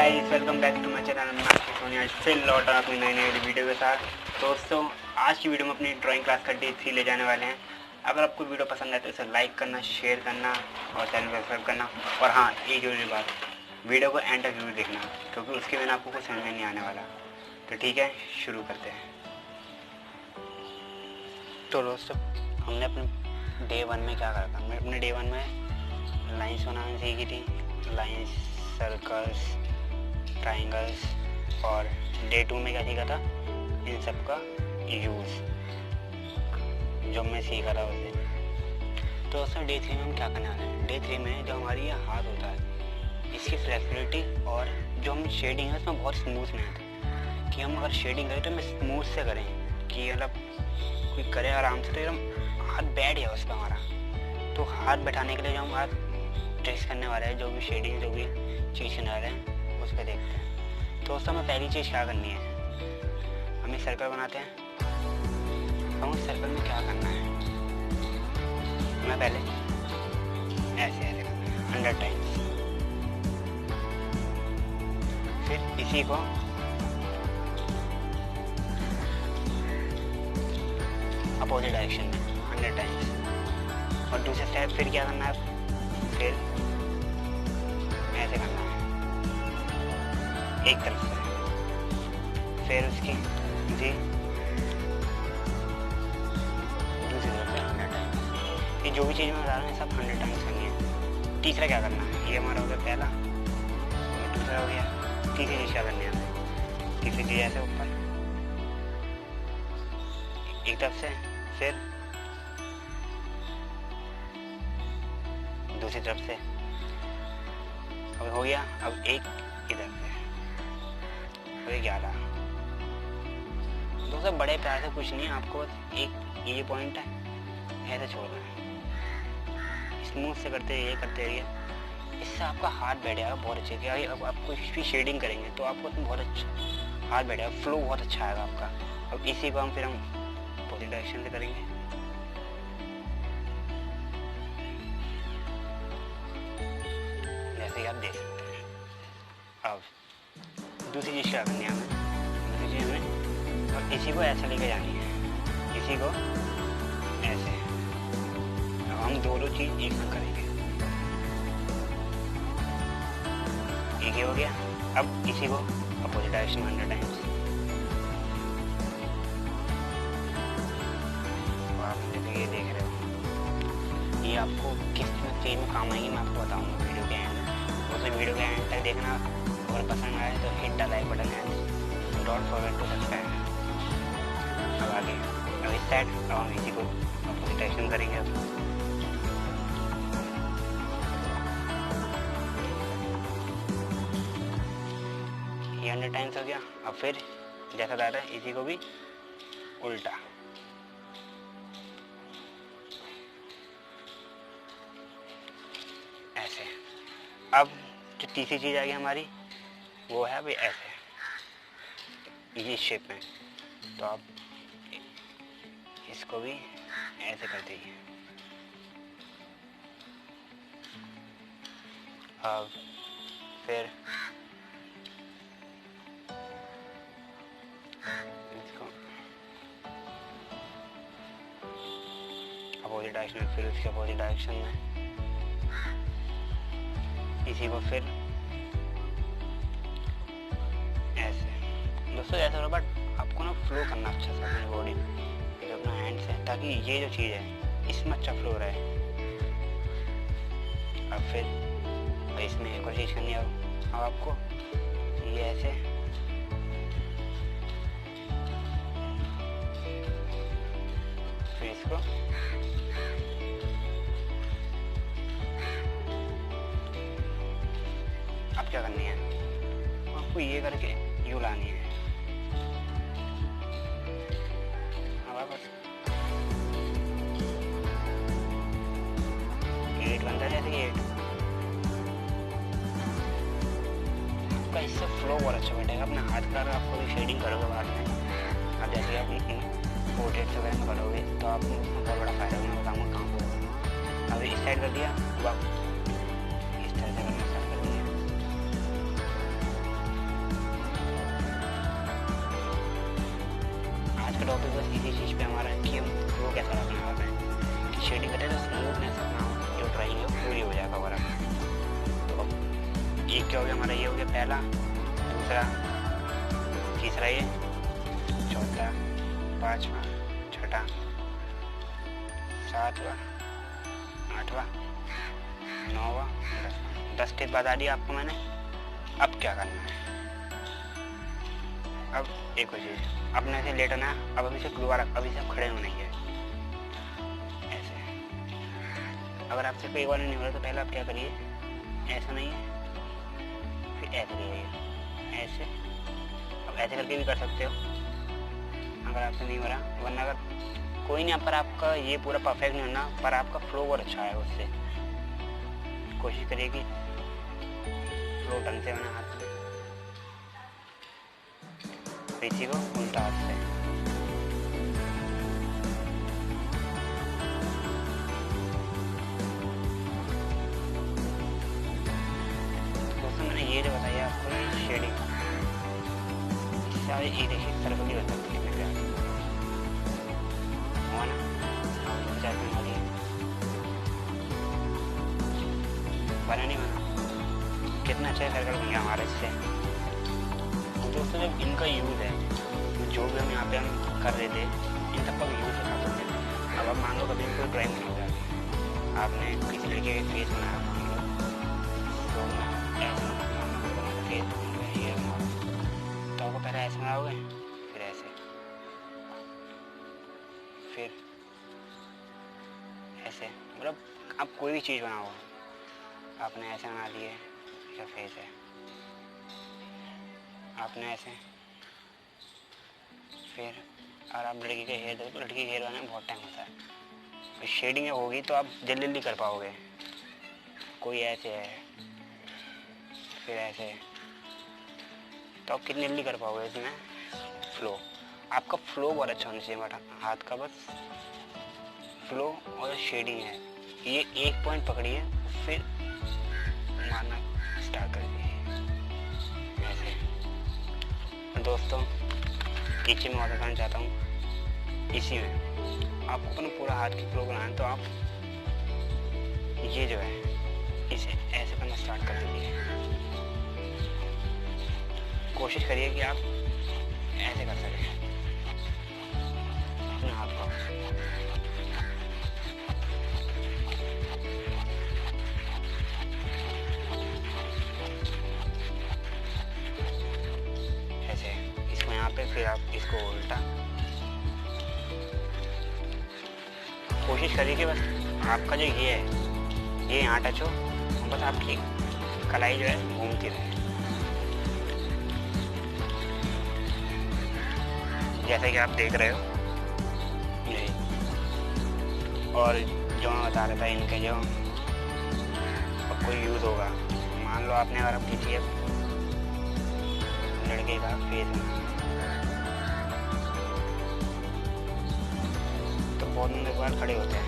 Guys, welcome back to my channel. मैं सोनी आज फिर लौटा अपनी नई वीडियो के साथ। दोस्तों, आज की वीडियो में अपनी ड्राइंग क्लास का डे 3 ले जाने वाले हैं। अगर आपको वीडियो पसंद आए तो इसे लाइक करना, शेयर करना और चैनल को सब्सक्राइब करना। और हाँ, एक जरूरी बात, वीडियो को एंड तक जरूर देखना क्योंकि उसके बिना आपको कुछ समझ में नहीं आने वाला। तो ठीक है, शुरू करते हैं। तो दोस्तों, हमने अपने डे 1 में क्या करा था? हमने अपने डे 1 में लाइन्स बनाना सीखी थी। Lines, circles, triangles. और डे 2 में क्या सीखा था? इन सब का यूज़ जो मैं सीखा था उस दिन। तो दोस्तों, डे 3 में हम क्या करने वाले हैं? डे 3 में जो हमारी ये हाथ होता है, इसकी फ्लेक्सिबिलिटी और जो हम शेडिंग है उसमें बहुत स्मूथ नहीं आता कि हम अगर शेडिंग करें तो हम स्मूथ से करें कि मतलब कोई करे आराम से, तो एकदम हाथ बैठ गया उस पर हमारा। तो हाथ बैठाने के लिए जो हम हाथ ट्रेस करने वाले हैं, जो भी शेडिंग, जो भी चीज़ करने वाले हैं, उस पर देखते हैं। तो दोस्तों, हमें पहली चीज़ क्या करनी है? हम एक सर्कल बनाते हैं। तो उस सर्कल में क्या करना है? हमें पहले ऐसे ऐसे करना है 100 टाइम्स। फिर इसी को अपोजिट डायरेक्शन में 100 टाइम्स। और दूसरे साइड फिर क्या करना है? फिर ऐसे करना है एक तरफ से। फिर उसकी जी दूसरी तरफ से 100 टाइम्स। ये जो भी चीज़ मैं बता रहा हूँ सब 100 टाइम्स करनी है। तीसरा क्या करना है? ये हमारा हो गया पहला, दूसरा हो गया। तीसरी चीज़ क्या करनी है हमें? तीसरी चीज़ ऐसे ऊपर एक तरफ से, फिर दूसरी तरफ से। अब हो गया। अब एक इधर से, अब 11। दोस्तों, बड़े प्यार से कुछ नहीं है, आपको बस एक ये पॉइंट है, ऐसे छोड़ना है। स्मूथ से करते रहिए। इससे आपका हाथ बैठ जाएगा बहुत अच्छे से। अब आप कुछ भी शेडिंग करेंगे तो आपको बहुत अच्छा हाथ बैठेगा, फ्लो बहुत अच्छा आएगा आपका। अब इसी को फिर हम अपोजिट डायरेक्शन से करेंगे। जैसे आप देख सकते हैं। अब दूसरी चीज़ क्या करनी है हमें? दूसरी चीज़ हमें और इसी को ऐसे लेके जानी है, इसी को ऐसे। अब हम दोनों चीज़ एक साथ करेंगे। एक ही हो गया। अब इसी को अपोजिट डायरेक्शन 100 टाइम्स। आप जैसे ये देख रहे हो, ये आपको किस चीज़ में काम आएगी मैं आपको बताऊंगा वीडियो के एंड में। तो वीडियो के एंड तक देखना। अगर पसंद आए तो hit the like button and don't forget to subscribe. अब आगे, अब इस साइड हम इसी को अपोजिट डायरेक्शन करेंगे। ये 100 टाइम्स हो गया। अब फिर जैसा बता रहा है, इसी को भी उल्टा। ऐसे। अब जो तीसरी चीज़ आ गई हमारी, वो है भाई ऐसे, इस शेप में। तो आप इसको भी ऐसे कर दीजिए। अब फिर इसको अपोजिट डायरेक्शन में, फिर उसके अपोजिट डायरेक्शन में इसी को फिर ऐसे। दोस्तों, ऐसा हो, बट आपको ना फ्लो करना अच्छा से अपनी बॉडी में, अपना हैंड से, ताकि ये जो चीज़ है इसमें अच्छा फ्लो रहे। अब फिर इसमें एक और चीज़ करनी है। अब आपको ये ऐसे, फिर इसको अब क्या करनी है? आपको ये करके यूँ लानी है। अब बस गेट बनता है, जैसे गेट आपका। इससे फ्लो बहुत अच्छा बैठेगा। अपने हाथ का आपको भी शेडिंग करोगे बाद में। अब जैसे आप पोर्ट्रेट वगैरह में करोगे तो आपको उसमें बहुत बड़ा फायदा होगा। मैं बताऊँगा कहाँ पर। अब इस साइड कर दिया, अब इस तरह से करना स्टार्ट कर दिया। एक क्या हो गया हमारा, ये हो गया पहला, दूसरा, तीसरा, ये चौथा, पांचवा, छठा, सातवां, आठवां, नौवां, 10 टिप बता दिया आपको मैंने। अब क्या करना है, अब एक और चीज़, अपने से लेटना है। अब अभी से दोबारा अभी से खड़े होना ही है ऐसे। अगर आपसे कोई बार नहीं हो रहा तो पहले आप क्या करिए, ऐसा नहीं है, फिर ऐसे करिए, ऐसे। अब ऐसे करके भी कर सकते हो अगर आपसे नहीं हो रहा, वरना अगर कोई नहीं, पर आपका ये पूरा परफेक्ट नहीं होना, पर आपका फ्लो बहुत अच्छा है उससे। कोशिश करिए कि फ्लो ढंग से बना हाथ में, इसी को उल्टा हाथ से। दोस्तों मैंने ये जो बताया आपको, ये शेडिंग, इससे आगे ये देखिए सर्कल ही हो सकती है मेरे आगे, हुआ ना? बना नहीं बना, कितना अच्छा सर्कल बन गया हमारे इससे। तो दोस्तों जब इनका यूज़ है, जो भी हम यहाँ पे हम कर रहे थे, इन सब का भी यूज़ कर सकते हैं। अब आप मान लो कभी कोई ड्राइंग बनाओगे, आपने किसी लड़के का फेस बनाया, मान लो तो ऐसे फेस बनाओगे, ये तो आपको पहले ऐसे बनाओगे, फिर ऐसे, फिर ऐसे, मतलब आप कोई भी चीज़ बनाओ, आपने ऐसे बना लिए, इसका फेस है, आपने ऐसे, फिर और आप लड़की के हेयर दो, तो लड़की के हेयर बनाने में बहुत टाइम होता है। तो शेडिंग होगी तो आप जल्दी जल्दी कर पाओगे। कोई ऐसे है, फिर ऐसे, तो आप कितनी जल्दी कर पाओगे इसमें फ्लो। आपका फ्लो बहुत अच्छा होना चाहिए बट हाथ का, बस फ्लो और शेडिंग है, ये एक पॉइंट पकड़िए, फिर मारना स्टार्ट कर दीजिए ऐसे। दोस्तों एक चीज़ मैं और बताना चाहता हूँ, इसी में आपको अपना पूरा हाथ की फ्लो बनाना है, तो आप ये जो है इसे ऐसे करना स्टार्ट कर दीजिए। कोशिश करिए कि आप ऐसे कर सकें अपने हाथ को। ऐसे इसको यहाँ पे, फिर आप इसको उल्टा। कोशिश करिए कि बस आपका जो ये है, ये यहाँ टच हो, बस आपकी कलाई जो है घूमती रहे, जैसे कि आप देख रहे हो यही। और जो मैं बता रहा था, इनके जो अब कोई यूज़ होगा, मान लो आपने अगर आप किसी लड़के का फेस है तो बहुत लोग एक बार खड़े होते हैं,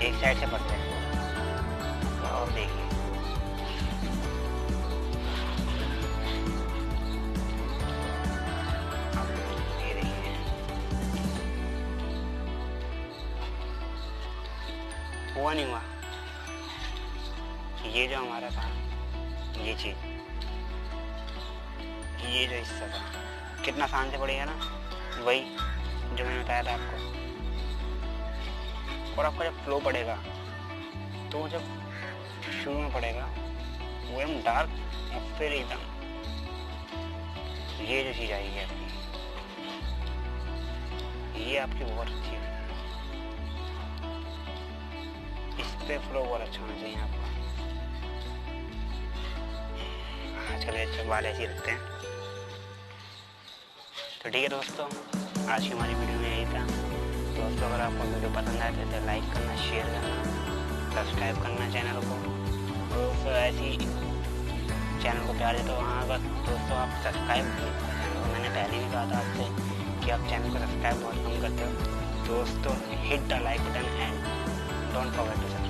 एक साइड से पढ़ते हैं, तो और देखिए ये देखिए, हुआ नहीं हुआ। ये जो हमारा था, ये चीज़, ये जो हिस्सा था, कितना आसान से पड़ेगा ना, वही जो मैंने बताया था आपको। और आपका जब फ्लो पड़ेगा, तो जब शुरू में पड़ेगा वो एकदम डार्क, और फिर एकदम ये जो चीज़ आएगी आपकी, ये आपकी बहुत अच्छी है। इस पे फ्लो बहुत अच्छा होना चाहिए आपका। आजकल अच्छे बाल ऐसे ही रखते हैं। तो ठीक है दोस्तों, आज की हमारी वीडियो में यही था। दोस्तों अगर आपको वीडियो पसंद आए तो लाइक करना, शेयर करना, सब्सक्राइब करना चैनल को। और दोस्तों ऐसी चैनल को प्यार देते हो वहाँ बस दोस्तों आप सब्सक्राइब चैनल को, मैंने पहले भी कहा था आपसे कि आप चैनल को सब्सक्राइब बहुत कम करते हो। दोस्तों hit the like button and don't forget to subscribe.